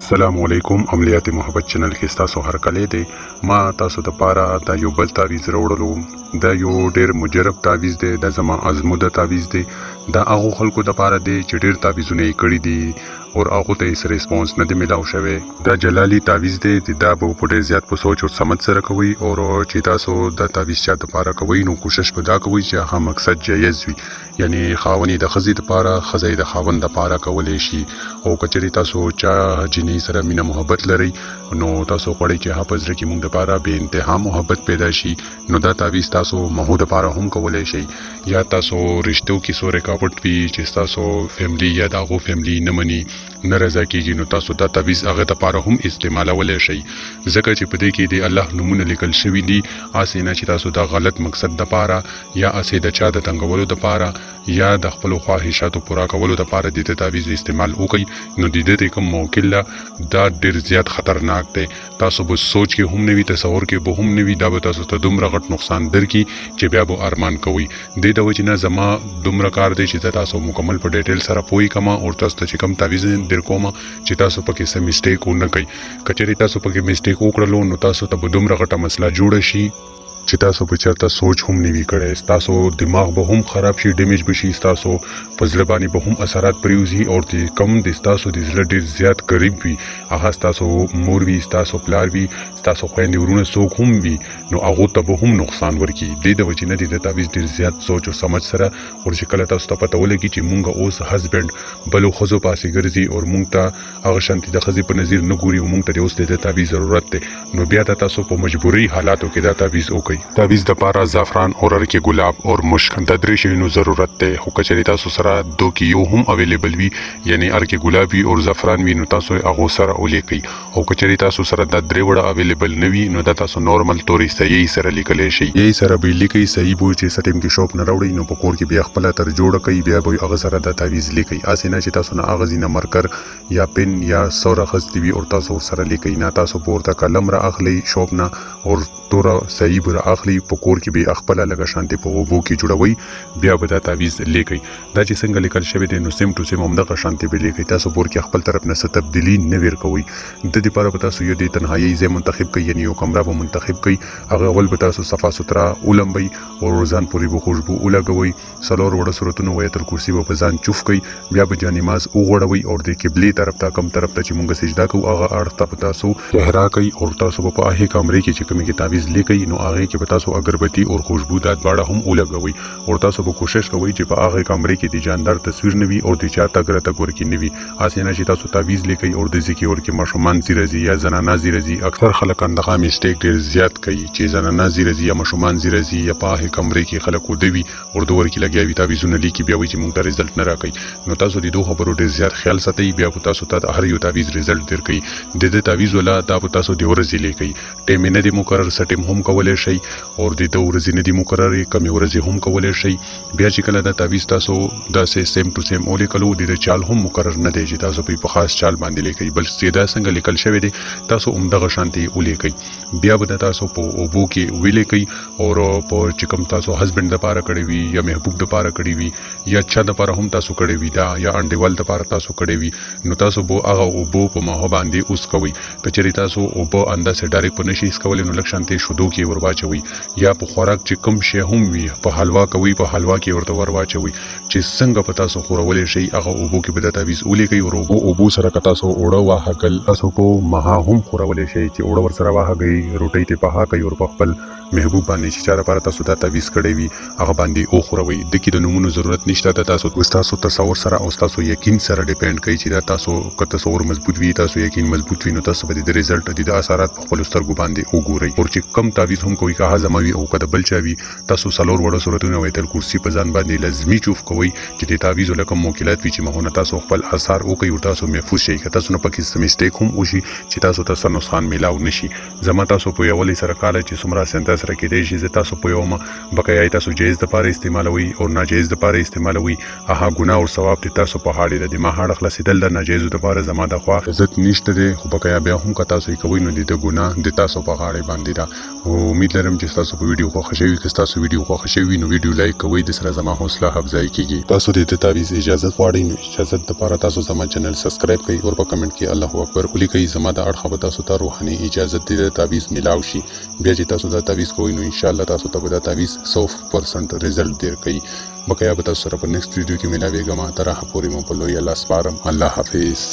السلام علیکم. عملیات محبت چینل کې تاسو هر کله دی ما تاسو ته پاره دا یو بل تعویز راوړلو. دا یو ډیر مجرب تعویز دی، د زما ازموده تعویز دی. دا هغه خلکو د پاره دی چې ډیر تعویزونه یې کړي دي او هغه ته هیڅ ریسپانس نه دی ملاو شوی. دا جلالی تعویز دی، دا به په ډیر زیات په سوچ او سمج سره کوي او چې تاسو د تعویز چا د پاره کوي نو کوشش به دا کوي چې هغه مقصد جایز وي، یعنی خاوني د خزي د پاره، خزي د خاوند د پاره کولای شي. او کچري تاسو چا جنې سره مینه محبت لري نو تاسو غواړئ چې هغه پزره کې موږ د پاره به انتها محبت پیدا شي نو دا تعویز تاسو مهو د پاره هم کولای شي. یا تاسو رشتو کې سو رکاوټ وي چې تاسو فیملی یا دغه فیملی نه مني نه رضا کیږي نو تاسو دا تعویز هغه د پاره هم استعمالولای شي، ځکه چې په دې کې د الله نمونه لیکل شوی دي. اسینه چې تاسو دا غلط مقصد د پاره یا اسې د چا د تنګولو د پاره یا د خپل خواهشاتو پورا کولو د پاره د تعویز استعمال وکړي نو د دې کوم موکل دا ډیر زیات خطرناک دی. تاسو به سوچ کې هم نوي، تصور کې به هم نوي، دا به تاسو ته دومره غټ نقصان درکړي چې بیا به ارمان کوي. د وجې نه زما دومره کار دی چې تاسو مکمل په ډیټیل سره پوي کما او تاسو ته کوم تعویز در کوم چې تاسو پکې سم میسټیک ونه کوي. کچري تاسو پکې میسټیک وکړلو نو تاسو ته به دومره غټه مسله جوړه شي چې تاسو په چرته سوچ هم نوي کړی، تاسو دماغ به هم خراب شي، ډیمیج بشي، تاسو په زړه باندې به هم اثرات پریوزي او د کم د تاسو د زړه ډیر زیات قریب وي، هغه تاسو مور وي، تاسو پلار وي، تاسو خويندې ورونه څوک هم وي نو هغه ته به هم نقصان ورکړي. د وجې نه د تعویز ډیر زیات سوچ او سمج سره ورشي. کله تاسو ته پته ولګي چې مونږ اوس هسبند بلو خزو پاسې ګرځي او مونږ ته هغه شانتي د خزي په نظر نه ګوري او مونږ ته اوس د تعویز ضرورت دی نو بیا تاسو په مجبوري حالاتو کې دا تعویز وکړي. تعویز د پاره زعفران او ررکه ګلاب او مشک د درې شینو ضرورت دی. خو کچري تاسو سره دو کې یو هم اویلیبل وي، یعنی ارکه ګلابي او زعفران وي نو تاسو هغه سره ولیکي. او کچري تاسو سره د درې وړه اویلیبل نه وي نو دا تاسو نورمال توري صحیح سره لیکلی شي. یې سره به لیکي صحیح بو چې سټیم کې شوپ نه راوړي نو په کور کې بیا خپل تر جوړ کوي، بیا به هغه سره د تعویز لیکي. اسینه چې تاسو نه هغه زینه مرکر یا پن یا سوره خستی وي او تاسو سره لیکي نه تاسو پورته کلم را اخلي شوپ نه او تور صحیح بر اخلي په کور کې به خپل لګه شانتي په وبو کې جوړوي بیا به دا تعویز لیکي. دا چې څنګه لیکل شوی دی نو سیم ټو سیم هم دغه شانتي به لیکي. تاسو پور کې خپل طرف نه څه تبدیلی نه ور کوي. د دې لپاره به تاسو یو د تنهایی ځای منتخب کړئ، یعنی یو کمره به منتخب کړئ. هغه ول به تاسو صفا سترا ولمبي او روزان پوری به خوشبو ولګوي. سلور وړه صورتونو وایتل کرسی به ځان چوف کړئ، بیا به جانماز وغوړوي او د قبله طرف ته کم طرف ته چې مونږ سجدا کوو هغه اړه ته تاسو چهره کوي او تاسو په هغه کمرې کې چې کومه کې تعویز لیکي نو هغه کې به تاسو اگربتی او خوشبو د دواړه هم ولګوي او تاسو به کوشش کوئ چې په هغه کمرې کې د جاندار تصویر نوي او د چا تګ راتګ ورکی نوي. اسینه چې تاسو تعویز لیکي او د ذکی ورکی مشومان زیرزي یا زنانه زیرزي. اکثر خلک اندغه میسټیک ډیر زیات کوي چې زنانه زیرزي یا مشومان زیرزي یا په هغه کمرې کې خلک ودوي او د ورکی لګیاوي تعویزونه لیکي بیا وایي چې مونږ ته رزلټ نه راکړي نو تاسو د دوه خبرو ډیر زیات خیال ساتئ. بیا په تاسو ته هر یو تعویز رزلټ درکړي. د دې تعویز ولا دا په تاسو د ورځې لیکي ټیم نه دی مقرر سټیم هم کولای شي او د دې ورځې نه دی مقرر کم ورځې هم کولای شي. بیا چې کله دا تعویز تاسو دا سیم ټو سیم ولیکلو د چال هم مقرر نه دی چې تاسو په خاص چال باندې لیکي بل سیدا څنګه لیکل شوی دی تاسو عمدغه شانتي ولیکي. بیا به تاسو په اوبو کې ولیکي او په چکم تاسو هسبند د پاره کړی وي یا محبوب د پاره کړی وي یا چا د پاره هم تاسو کړی وي دا یا انډیوال د پاره تاسو کړی وي نو تاسو به هغه اوبو په ماهو باندې اوس کوي. کچري تاسو اوبو اندازه ډایرکټ په نشي اسکول نو لک شانتي شودو کې ورواچوي یا په خوراک چې کم شی هم وي په حلوا کوي په حلوا کې ورته ورواچوي چې څنګه په تاسو خورولې شي هغه اوبو کې به د تعویز ولیکي او اوبو سره که تاسو اوړه واهګل تاسو په مها هم خورولې شي چې اوړه ور سره واهګي روټي ته په کوي او په خپل محبوب باندې چې چاره لپاره تاسو دا تعویز کړی وي هغه باندې او خوروي. د کې د نمونه ضرورت نشته د تاسو تصور سره او تاسو یقین سره ډیپند کوي چې دا تاسو که تصور مضبوط وي تاسو یقین مضبوط وي نو تاسو به د ریزلټ د اثرات په خپل سترګو باندې وګورئ. او چې کم تعویز هم کوي که هضموي او که بل چاوي تاسو سلور وړه صورتونه وایتل کرسی په ځان باندې لازمي چوف کوي چې د تعویز لکه موکلات وي چې مهونه تاسو خپل اثر او کوي او تاسو محفوظ شي که تاسو نه پکې سم میسټیک هم وشي چې تاسو ته نقصان میلاو نشي. زما تاسو په یولې سره کال چې سمرا سنت سره کېدای شي زه تاسو په یوم بقایا تاسو جایز د پاره استعمالوي او ناجایز د پاره استعمالوي هغه ګناه او ثواب ته تاسو په حاله د ما هاړه خلاصیدل د ناجایز د پاره زما د خوا عزت نشته دی خو بقایا بیا هم که تاسو یې کوئ نو د ګناه د تاسو په غاړه باندې ده او امید لرم چې تاسو په ویډیو خوښ شوي که تاسو ویډیو خوښ شوي نو ویډیو لایک کوئ د سره زما حوصله افزایی کیږي تاسو د تعویض اجازه غواړئ نو اجازه لپاره تاسو زما چینل سبسکرایب کړئ او په کمنټ کې الله اکبر ولیکئ زما د اړخه به تاسو ته روحاني اجازه د تعویض ملاو شي بیا چې تاسو دا تعویض کوئ نو ان شاء الله تاسو ته به دا تعویض 100% رزلټ درکوي بقایا به تاسو سره په نیکسټ ویډیو کې ملاویږم تر هغه پورې مو په لوی الله سپارم الله حافظ